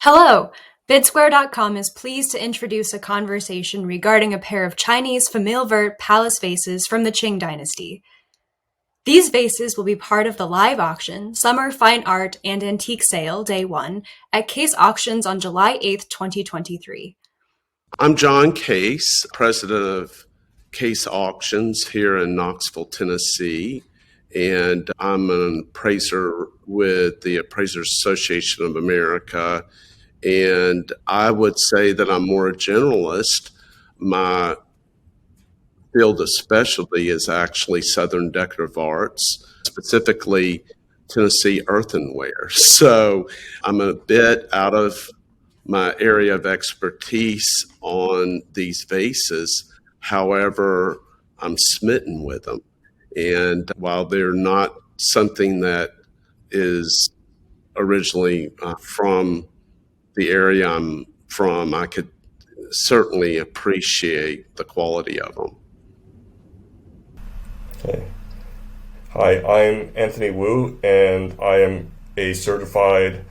Hello! Bidsquare.com is pleased to introduce a conversation regarding a pair of Chinese famille-verte Palace Vases from the Qing Dynasty. These vases will be part of the live auction, Summer Fine Art and Antique Sale, Day 1, at Case Auctions on July 8, 2023. I'm John Case, president of Case Auctions here in Knoxville, Tennessee, and I'm an appraiser with the Appraisers Association of America. And I would say that I'm more a generalist. My field of specialty is actually Southern decorative arts, specifically Tennessee earthenware. So I'm a bit out of my area of expertise on these vases. However, I'm smitten with them. And while they're not something that is originally from the area I'm from, I could certainly appreciate the quality of them. Okay. Hi, I'm Anthony Wu, and I am a certified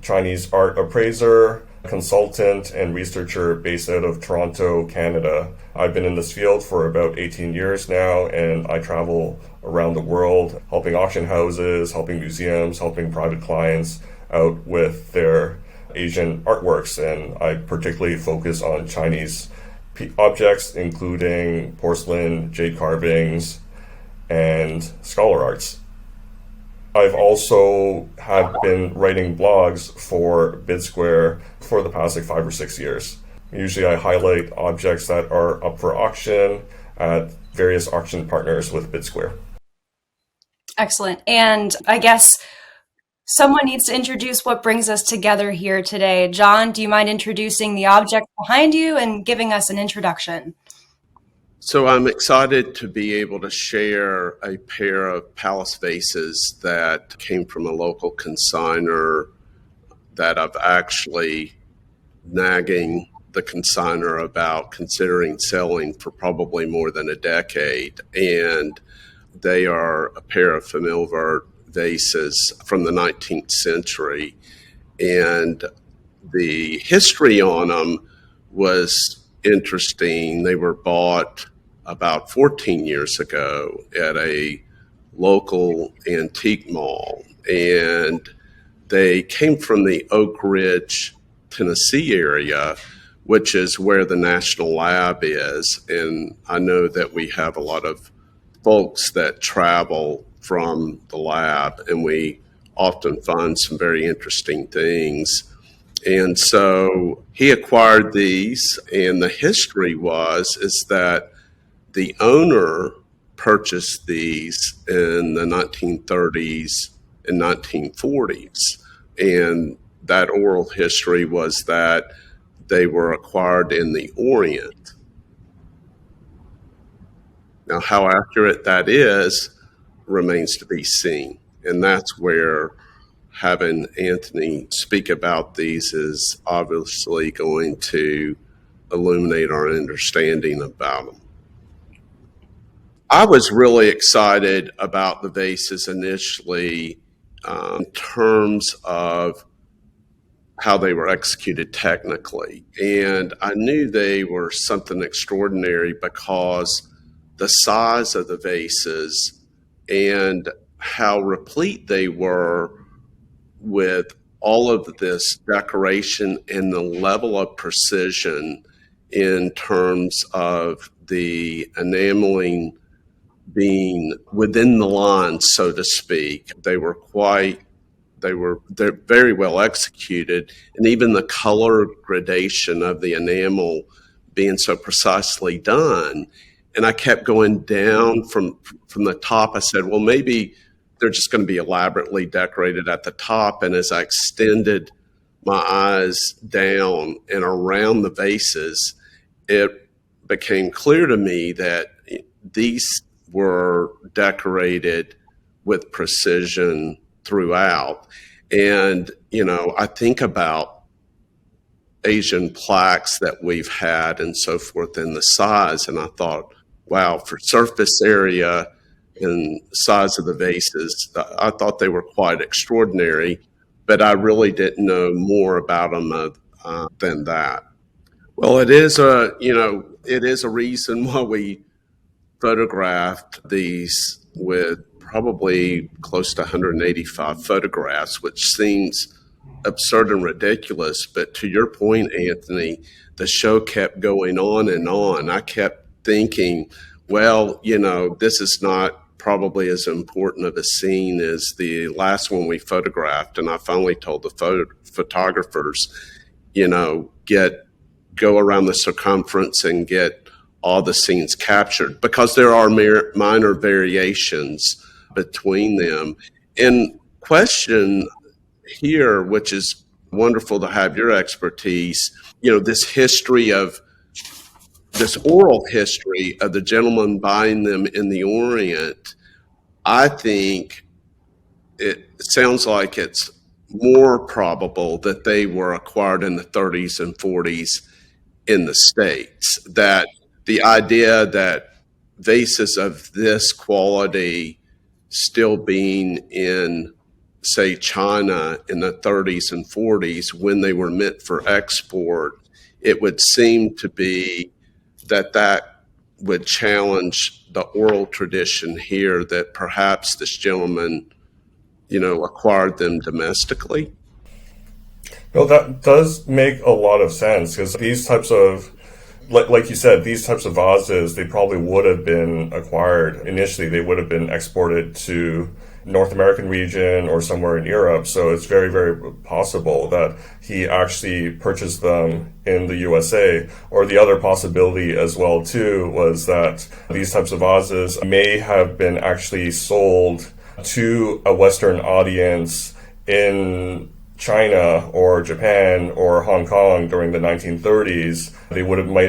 Chinese art appraiser, consultant, and researcher based out of Toronto, Canada. I've been in this field for about 18 years now, and I travel around the world helping auction houses, helping museums, helping private clients out with their Asian artworks, and I particularly focus on Chinese objects, including porcelain, jade carvings, and scholar arts. I've also been writing blogs for Bidsquare for the past 5 or 6 years. Usually I highlight objects that are up for auction at various auction partners with Bidsquare. Excellent. And I guess someone needs to introduce what brings us together here today. John, do you mind introducing the object behind you and giving us an introduction? So I'm excited to be able to share a pair of Palace Vases that came from a local consignor that I've actually nagging the consignor about considering selling for probably more than a decade. And they are a pair of famille-verte vases from the 19th century. And the history on them was interesting. They were bought about 14 years ago at a local antique mall, and they came from the Oak Ridge, Tennessee area, which is where the National Lab is. And I know that we have a lot of folks that travel from the lab, and we often find some very interesting things. And so he acquired these, and the history is that the owner purchased these in the 1930s and 1940s. And that oral history was that they were acquired in the Orient. Now, how accurate that is remains to be seen. And that's where having Anthony speak about these is obviously going to illuminate our understanding about them. I was really excited about the vases initially in terms of how they were executed technically. And I knew they were something extraordinary because the size of the vases and how replete they were with all of this decoration and the level of precision in terms of the enameling being within the lines, so to speak. They're very well executed, and even the color gradation of the enamel being so precisely done. And I kept going down from the top. I said, well, maybe they're just going to be elaborately decorated at the top. And as I extended my eyes down and around the vases, it became clear to me that these were decorated with precision throughout. And, I think about Asian plaques that we've had and so forth in the size, and I thought, wow, for surface area and size of the vases, I thought they were quite extraordinary. but I really didn't know more about them than that. Well, it is a reason why we photographed these with probably close to 185 photographs, which seems absurd and ridiculous. But to your point, Anthony, the show kept going on and on. I kept thinking, well, this is not probably as important of a scene as the last one we photographed. And I finally told the photographers, go around the circumference and get all the scenes captured, because there are minor variations between them. And question here, which is wonderful to have your expertise, this oral history of the gentleman buying them in the Orient. I think it sounds like it's more probable that they were acquired in the 30s and 40s in the States. That the idea that vases of this quality still being in, say, China in the 30s and 40s when they were meant for export, it would seem to be that would challenge the oral tradition here, that perhaps this gentleman, acquired them domestically. No, that does make a lot of sense, because these types of, like you said, these types of vases, they probably would have been acquired initially. They would have been exported to North American region or somewhere in Europe. So it's very, very possible that he actually purchased them in the USA. Or the other possibility as well, too, was that these types of vases may have been actually sold to a Western audience in China or Japan or Hong Kong during the 1930s. They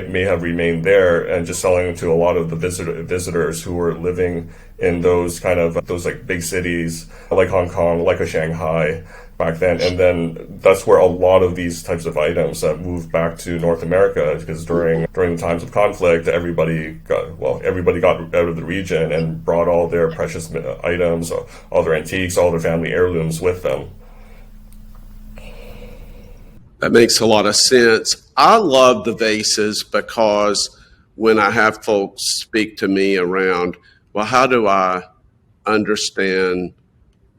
may have remained there and just selling them to a lot of the visitors who were living in those like big cities like Hong Kong, like a Shanghai back then. And then that's where a lot of these types of items moved back to North America, because during the times of conflict, everybody got out of the region and brought all their precious items, all their antiques, all their family heirlooms with them. That makes a lot of sense. I love the vases because when I have folks speak to me around, well, how do I understand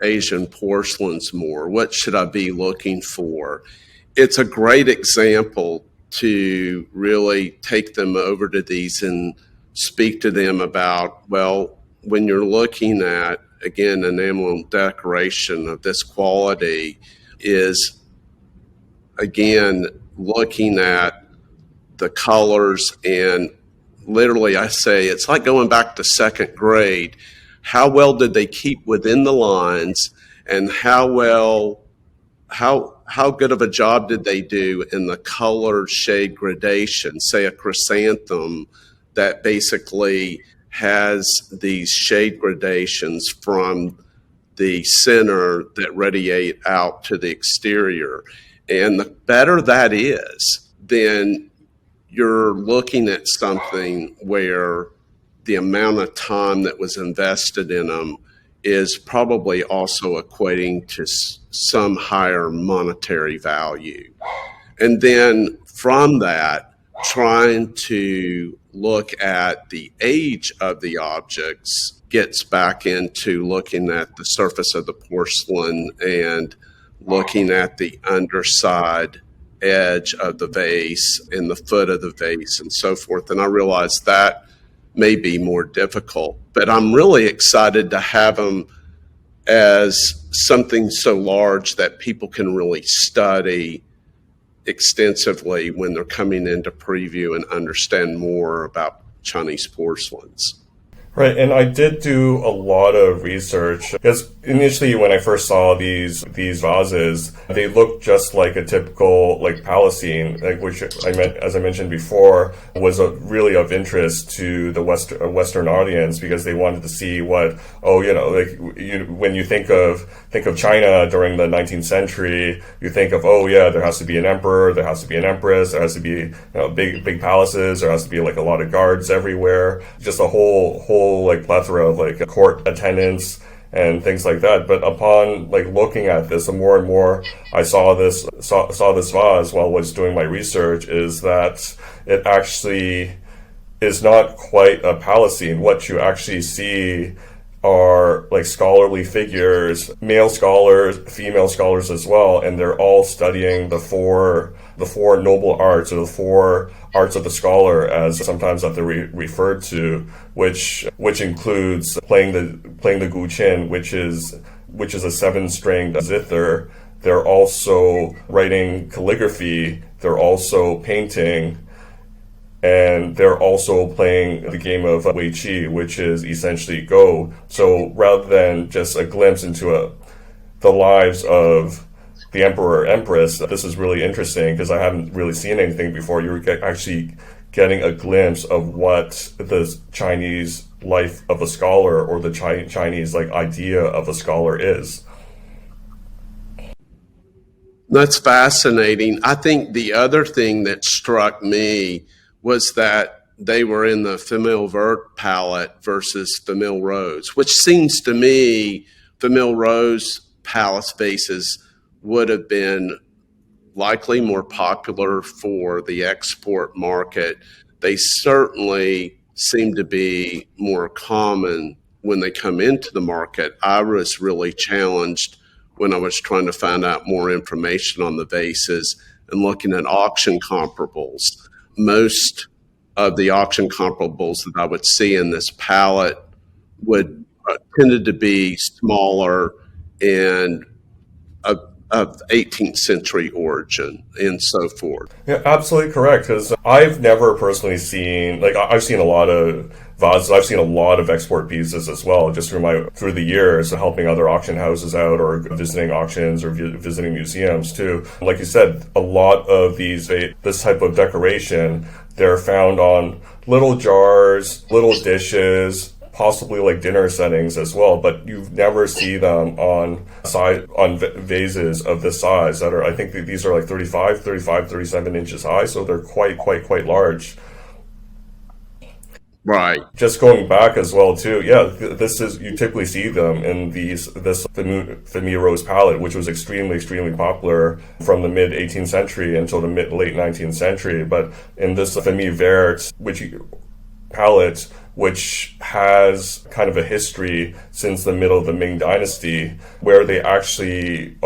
Asian porcelains more? What should I be looking for? It's a great example to really take them over to these and speak to them about, well, when you're looking at, again, enamel decoration of this quality, is again looking at the colors, and literally I say it's like going back to second grade. How well did they keep within the lines, and how good of a job did they do in the color shade gradation? Say a chrysanthem that basically has these shade gradations from the center that radiate out to the exterior. And the better that is, then you're looking at something where the amount of time that was invested in them is probably also equating to some higher monetary value. And then from that, trying to look at the age of the objects gets back into looking at the surface of the porcelain and looking at the underside edge of the vase and the foot of the vase and so forth. And I realize that may be more difficult, but I'm really excited to have them as something so large that people can really study extensively when they're coming into preview and understand more about Chinese porcelains. Right, and I did do a lot of research, because initially when I first saw these vases, they looked just like a typical Palasine, which as I mentioned before, was really of interest to the Western audience, because they wanted to see what when you think of China during the 19th century, you think of there has to be an emperor, there has to be an empress, there has to be big palaces, there has to be a lot of guards everywhere, just a whole plethora of court attendants and things like that. But upon like looking at this, the more and more I saw this vase while I was doing my research, is that it actually is not quite a Palestine. What you actually see are like scholarly figures, male scholars, female scholars as well, and they're all studying the four noble arts, or the four arts of the scholar, as sometimes that they're referred to, which includes playing the guqin, which is a 7-stringed zither. They're also writing calligraphy. They're also painting. And they're also playing the game of Wei Qi, which is essentially Go. So rather than just a glimpse into the lives of the emperor or empress, this is really interesting because I haven't really seen anything before. You're actually getting a glimpse of what the Chinese life of a scholar, or the Chinese like idea of a scholar is. That's fascinating. I think the other thing that struck me was that they were in the Famille Verte palette versus Famille Rose, which seems to me Famille Rose Palace vases would have been likely more popular for the export market. They certainly seem to be more common when they come into the market. I was really challenged when I was trying to find out more information on the vases and looking at auction comparables. Most of the auction comparables that I would see in this palette would tended to be smaller and of 18th century origin and so forth. Yeah, absolutely correct. Because I've never personally seen, like, I've seen a lot of vases. I've seen a lot of export pieces as well, just through the years, helping other auction houses out, or visiting auctions, or visiting museums too. Like you said, a lot of this type of decoration, they're found on little jars, little dishes, possibly like dinner settings as well, but you never see them on vases of this size that are, I think these are like 37 inches high, so they're quite large. Right. Just going back as well too, yeah, you typically see them in this Famille Rose palette, which was extremely popular from the mid 18th century until the late 19th century. But in this Famille Verte, palette, which has kind of a history since the middle of the Qing Dynasty, where they actually,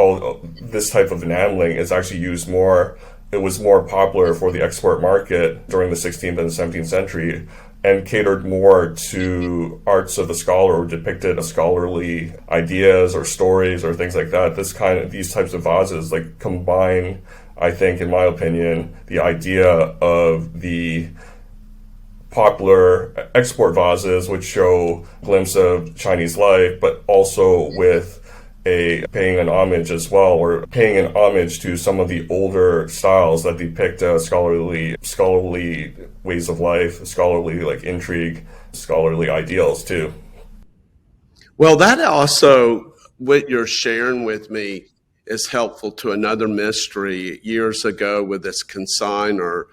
this type of enameling is actually used more. It was more popular for the export market during the 16th and the 17th century, and catered more to arts of the scholar, or depicted scholarly ideas or stories or things like that. These types of vases like combine, I think, in my opinion, the idea of the popular export vases, which show a glimpse of Chinese life, but also with paying an homage as well, or paying an homage to some of the older styles that depict scholarly ways of life, scholarly like intrigue, scholarly ideals too. Well, that also, what you're sharing with me, is helpful to another mystery. Years ago with this consignor,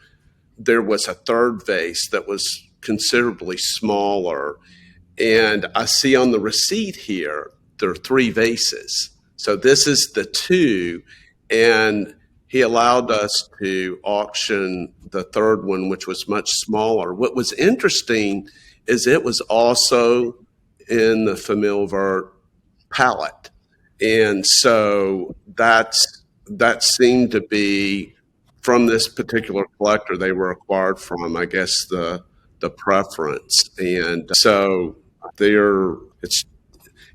there was a third vase that was considerably smaller. And I see on the receipt here, there are 3 vases. So this is the 2. And he allowed us to auction the third one, which was much smaller. What was interesting is it was also in the Famille Verte palette. And so that seemed to be, from this particular collector they were acquired from, I guess, the preference. And so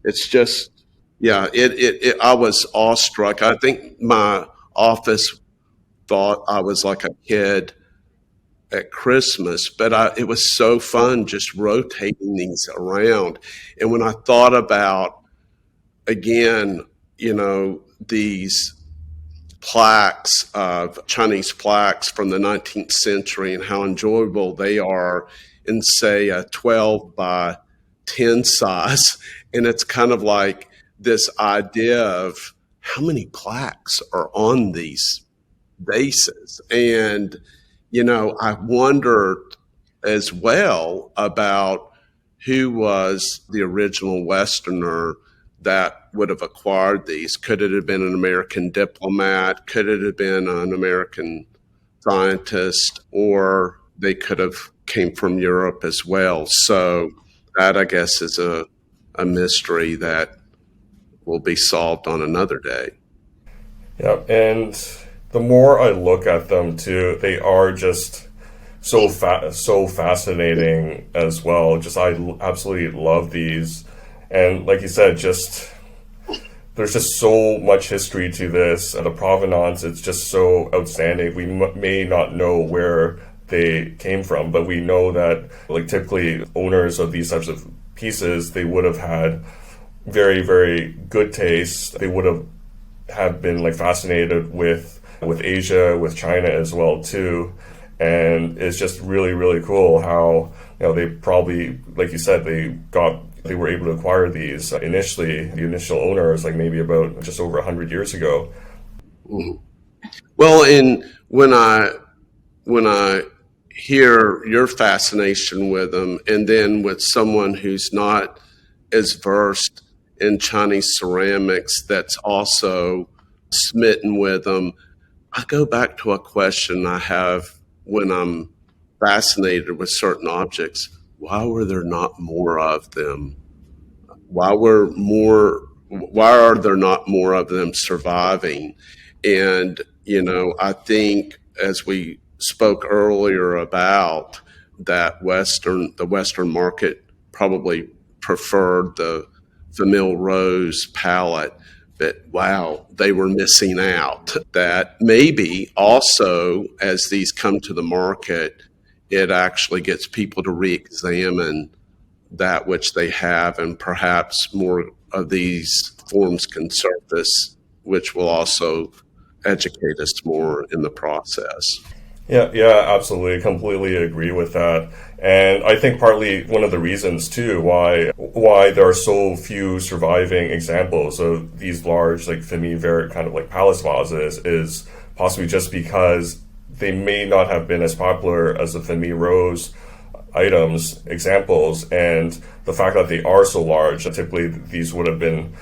it's just, yeah, I was awestruck. I think my office thought I was like a kid at Christmas, but it was so fun just rotating these around. And when I thought about, again, these plaques of Chinese plaques from the 19th century and how enjoyable they are in, say, a 12 by 10 size. And it's kind of like this idea of how many plaques are on these vases. And, I wondered as well about who was the original Westerner that would have acquired these. Could it have been an American diplomat? Could it have been an American scientist? Or they could have came from Europe as well. So that, I guess, is a mystery that will be solved on another day. Yeah, and the more I look at them too, they are just so fascinating as well. Just I absolutely love these, and like you said, just there's just so much history to this. And the provenance, it's just so outstanding. We may not know where they came from, but we know that like typically owners of these types of pieces, they would have had very, very good taste. They would have been like fascinated with Asia, with China as well too. And it's just really, really cool how, they probably, like you said, they were able to acquire these initially, the initial owners, like maybe about just over 100 years ago. Mm-hmm. Well, and when I hear your fascination with them, and then with someone who's not as versed in Chinese ceramics that's also smitten with them, I go back to a question I have when I'm fascinated with certain objects. Why were there not more of them? Why are there not more of them surviving? And, I think, as we spoke earlier about, that the Western market probably preferred the Famille Rose palette, but wow, they were missing out. That maybe also, as these come to the market, it actually gets people to re-examine that which they have, and perhaps more of these forms can surface, which will also educate us more in the process. Yeah, absolutely. Completely agree with that. And I think partly one of the reasons too why there are so few surviving examples of these large like Famille Verte kind of like Palace vases is possibly just because they may not have been as popular as the Famille Rose examples, and the fact that they are so large, typically these would have been,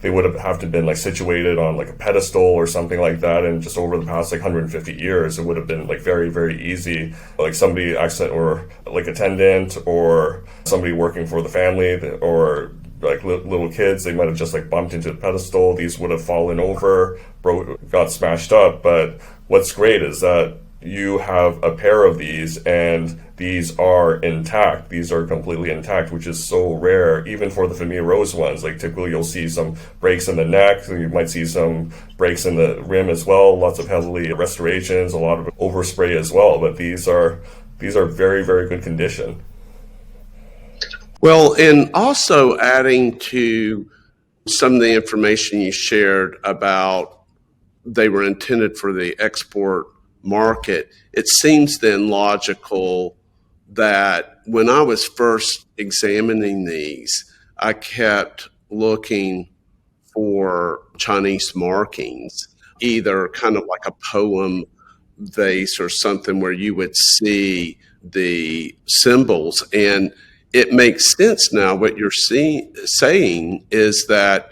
they would have to been like situated on like a pedestal or something like that, and just over the past like 150 years, it would have been like very, very easy. Like somebody or like attendant or somebody working for the family or like little kids, they might have just like bumped into the pedestal. These would have fallen over, got smashed up. But what's great is that you have a pair of these and these are intact. These are completely intact, which is so rare, even for the Famille Rose ones. Like typically you'll see some breaks in the neck, you might see some breaks in the rim as well, lots of heavily restorations, a lot of overspray as well, but these are very, very good condition. Well, and also adding to some of the information you shared about they were intended for the export market, it seems then logical that when I was first examining these, I kept looking for Chinese markings, either kind of like a poem vase or something where you would see the symbols. And it makes sense now. What you're saying is that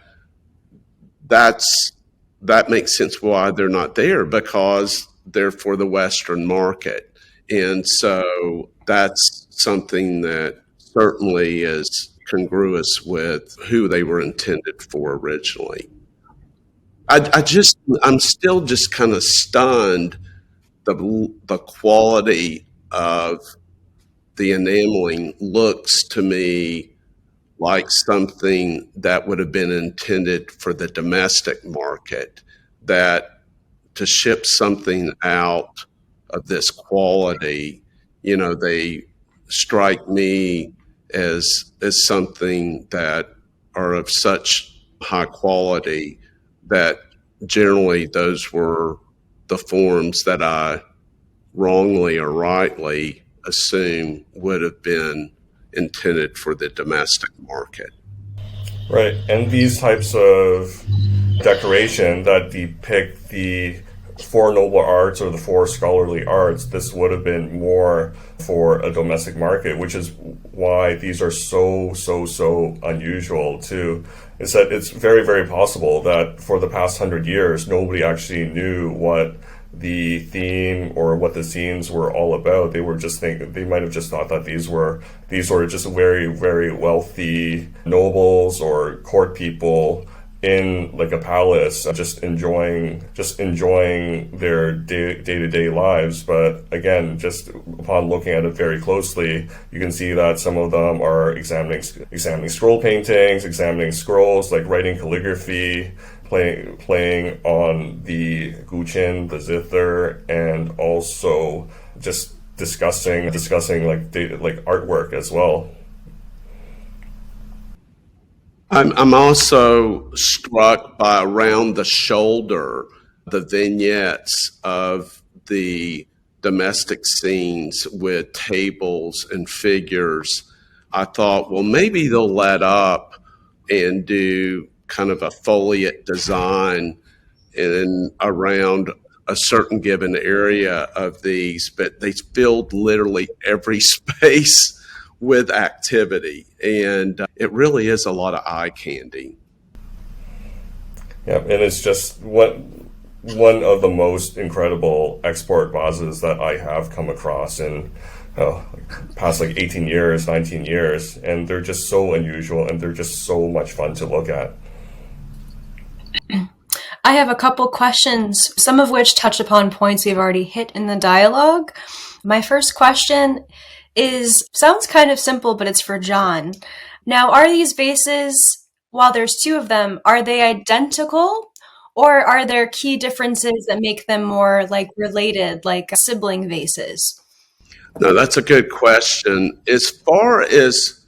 makes sense why they're not there, because they're for the Western market. And so that's something that certainly is congruous with who they were intended for originally. I'm still just kind of stunned the quality of the enameling looks to me like something that would have been intended for the domestic market, that to ship something out of this quality, they strike me as something that are of such high quality that generally those were the forms that I wrongly or rightly assume would have been intended for the domestic market. Right, and these types of decoration that depict the four noble arts or the four scholarly arts, this would have been more for a domestic market, which is why these are so unusual too. Is that it's very, very possible that for the past 100 years, nobody actually knew what the theme or what the scenes were all about. They might have just thought that these were just very, very wealthy nobles or court people in like a palace, just enjoying their day-to-day lives. But again, just upon looking at it very closely, you can see that some of them are examining scroll paintings, examining scrolls, like writing calligraphy, playing on the guqin, the zither, and also just discussing like artwork as well. I'm also struck by around the shoulder, the vignettes of the domestic scenes with tables and figures. I thought, well, maybe they'll let up and do kind of a foliate design in around a certain given area of these, but they filled literally every space with activity, and it really is a lot of eye candy. Yeah, and it's just one of the most incredible export vases that I have come across in past 18 years, 19 years, and they're just so unusual and they're just so much fun to look at. I have a couple questions, some of which touch upon points we've already hit in the dialogue. My first question sounds kind of simple, but it's for John. Now, are these vases, while there's two of them, are they identical, or are there key differences that make them more related, like sibling vases? No, that's a good question. As far as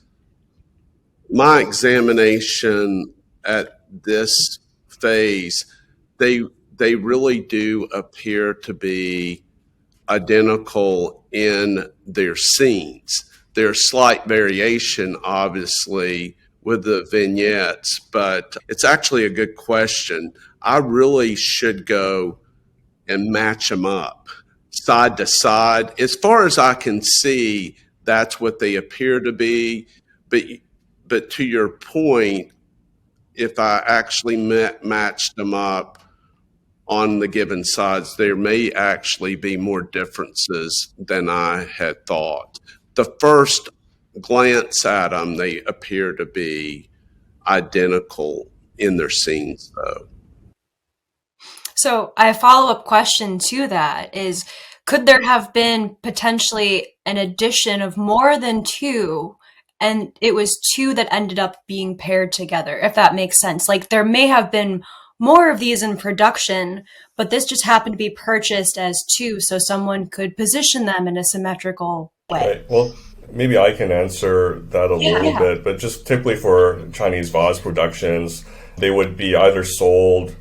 my examination at this phase, they really do appear to be identical in their scenes. There's slight variation, obviously, with the vignettes, but it's actually a good question. I really should go and match them up side to side. As far as I can see, that's what they appear to be. But to your point, if I actually matched them up on the given sides, there may actually be more differences than I had thought. The first glance at them, they appear to be identical in their scenes, though. So a follow-up question to that is, could there have been potentially an addition of more than two, and it was two that ended up being paired together, if that makes sense? Like there may have been more of these in production, but this just happened to be purchased as two, so someone could position them in a symmetrical way. Right. Well, maybe I can answer that a little bit, but just typically for Chinese vase productions, they would be either sold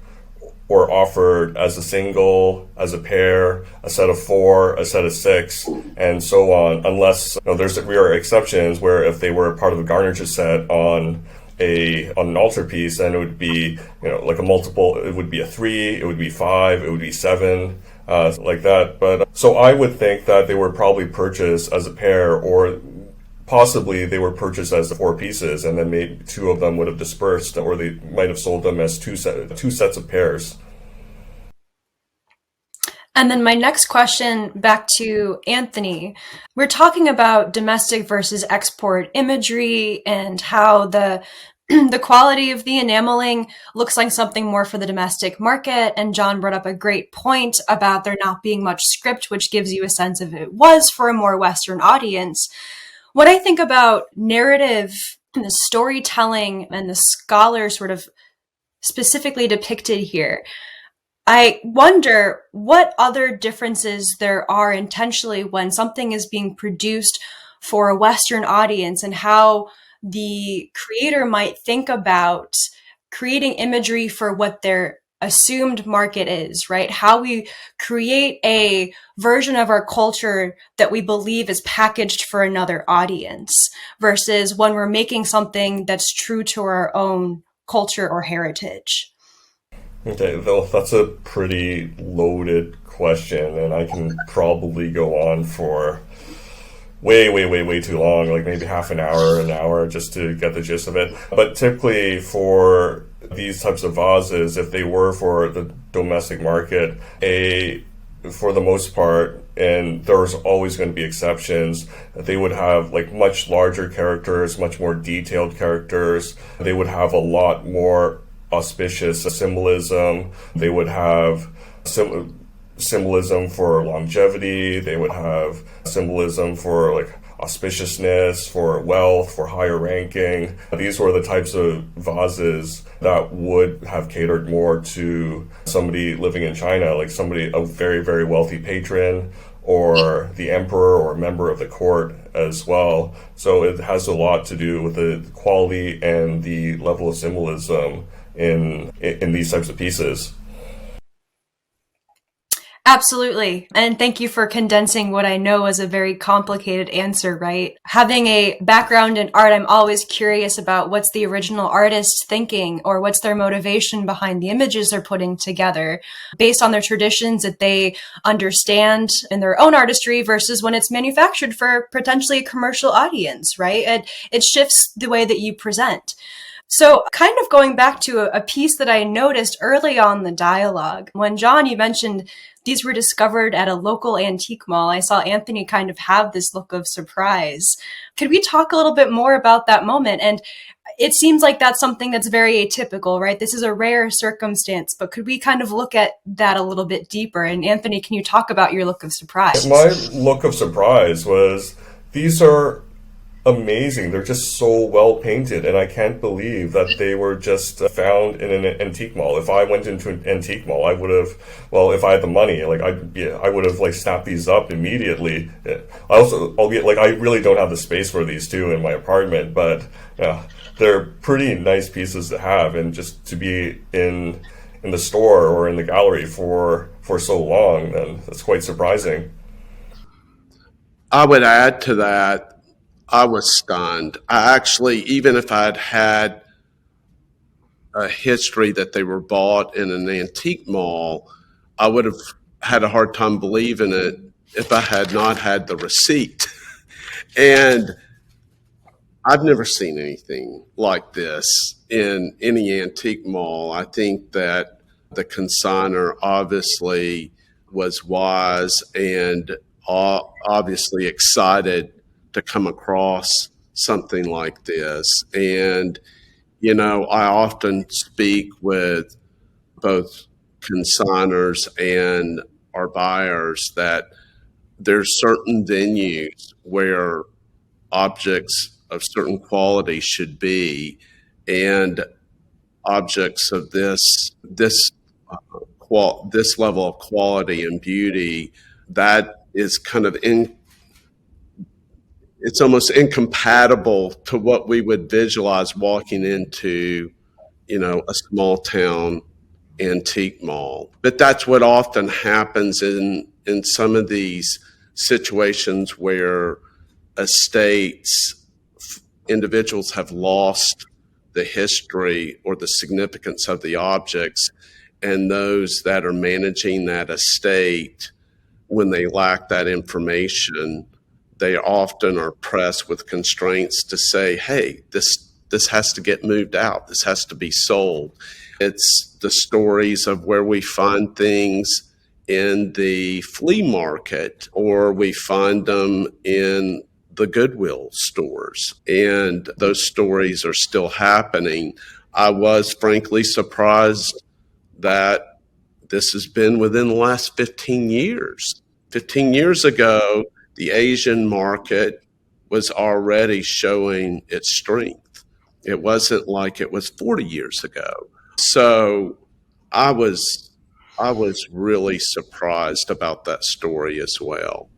or offered as a single, as a pair, a set of four, a set of six, and so on, unless there's rare exceptions where if they were part of a garniture set on an altarpiece, then it would be like a multiple. It would be a 3, it would be 5, it would be 7, like that. But so I would think that they were probably purchased as a pair, or possibly they were purchased as 4 pieces, and then maybe 2 of them would have dispersed, or they might have sold them as two sets of pairs. And then my next question back to Anthony. We're talking about domestic versus export imagery and how the quality of the enameling looks like something more for the domestic market. And John brought up a great point about there not being much script, which gives you a sense of it was for a more Western audience. When I think about narrative and the storytelling and the scholar sort of specifically depicted here, I wonder what other differences there are intentionally when something is being produced for a Western audience, and how the creator might think about creating imagery for what their assumed market is, right? How we create a version of our culture that we believe is packaged for another audience versus when we're making something that's true to our own culture or heritage. Okay, though that's a pretty loaded question, and I can probably go on for way too long, like maybe half an hour, just to get the gist of it. But typically for these types of vases, if they were for the domestic market, for the most part, and there's always going to be exceptions, they would have like much larger characters, much more detailed characters. They would have a lot more auspicious symbolism. They would have symbolism for longevity. They would have symbolism for like auspiciousness, for wealth, for higher ranking. These were the types of vases that would have catered more to somebody living in China, like somebody, a very wealthy patron, or the emperor or member of the court as well. So it has a lot to do with the quality and the level of symbolism in these types of pieces. Absolutely. And thank you for condensing what I know is a very complicated answer, right? Having a background in art, I'm always curious about what's the original artist thinking, or what's their motivation behind the images they're putting together based on their traditions that they understand in their own artistry versus when it's manufactured for potentially a commercial audience, right? It shifts the way that you present. So kind of going back to a piece that I noticed early on in the dialogue, when John, you mentioned these were discovered at a local antique mall, I saw Anthony kind of have this look of surprise. Could we talk a little bit more about that moment? And it seems like that's something that's very atypical, right? This is a rare circumstance, but could we kind of look at that a little bit deeper? And Anthony, can you talk about your look of surprise? My look of surprise was, these are amazing. They're just so well painted, and I can't believe that they were just found in an antique mall. If I went into an antique mall, I would have, well, if I had the money, like I would have like snapped these up immediately. I really don't have the space for these two in my apartment, but yeah, they're pretty nice pieces to have, and just to be in the store or in the gallery for so long, then that's quite surprising. I would add to that, I was stunned. I actually, even if I'd had a history that they were bought in an antique mall, I would have had a hard time believing it if I had not had the receipt. And I've never seen anything like this in any antique mall. I think that the consignor obviously was wise and obviously excited to come across something like this. And, I often speak with both consigners and our buyers that there's certain venues where objects of certain quality should be, and objects of this level of quality and beauty, that is kind of it's almost incompatible to what we would visualize walking into, a small town antique mall. But that's what often happens in some of these situations where estates, individuals have lost the history or the significance of the objects, and those that are managing that estate, when they lack that information, they often are pressed with constraints to say, hey, this has to get moved out. This has to be sold. It's the stories of where we find things in the flea market, or we find them in the Goodwill stores. And those stories are still happening. I was frankly surprised that this has been within the last 15 years. 15 years ago, the Asian market was already showing its strength. It wasn't like it was 40 years ago. So I was really surprised about that story as well.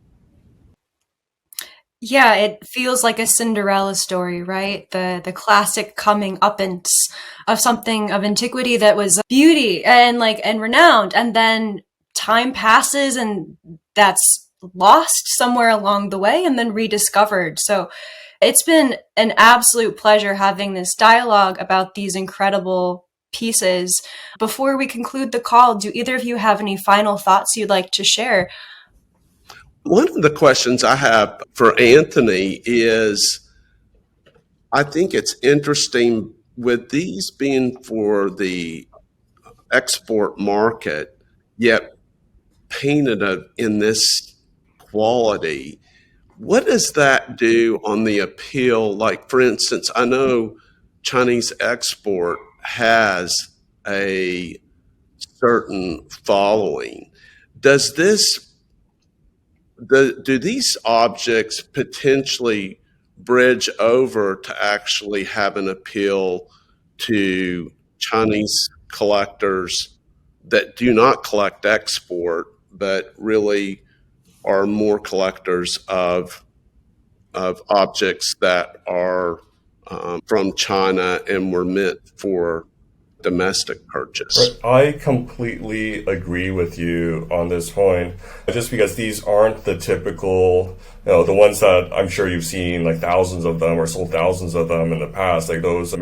Yeah, it feels like a Cinderella story, right? The classic coming uppance of something of antiquity that was beauty and renowned, and then time passes and that's lost somewhere along the way and then rediscovered. So it's been an absolute pleasure having this dialogue about these incredible pieces. Before we conclude the call, do either of you have any final thoughts you'd like to share? One of the questions I have for Anthony is, I think it's interesting with these being for the export market, yet painted in this quality. What does that do on the appeal? Like, for instance, I know Chinese export has a certain following. Does do these objects potentially bridge over to actually have an appeal to Chinese collectors that do not collect export, but really are more collectors of objects that are from China and were meant for domestic purchase? I completely agree with you on this point, just because these aren't the typical, the ones that I'm sure you've seen, like thousands of them or sold thousands of them in the past, like those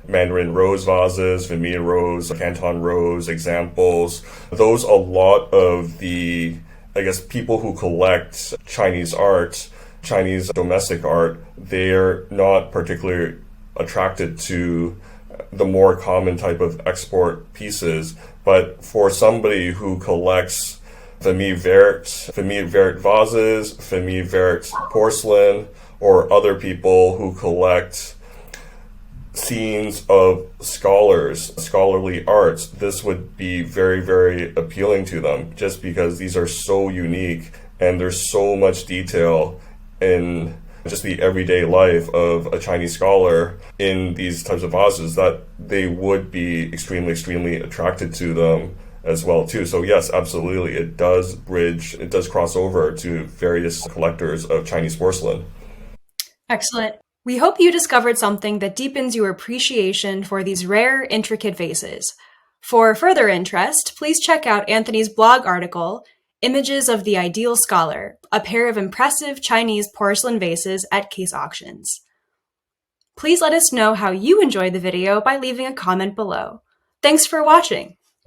Mandarin rose vases, Vermeer rose, Canton rose examples. Those, a lot of the, I guess, people who collect Chinese art, Chinese domestic art, they're not particularly attracted to the more common type of export pieces. But for somebody who collects Vermeer Vert vases, Vermeer Vert porcelain, or other people who collect scenes of scholarly arts, this would be very, very appealing to them, just because these are so unique and there's so much detail in just the everyday life of a Chinese scholar in these types of vases that they would be extremely, extremely attracted to them as well too. So yes, absolutely, it does cross over to various collectors of Chinese porcelain. Excellent. We hope you discovered something that deepens your appreciation for these rare, intricate vases. For further interest, please check out Anthony's blog article, Images of the Ideal Scholar, a pair of impressive Chinese porcelain vases at Case Auctions. Please let us know how you enjoyed the video by leaving a comment below. Thanks for watching!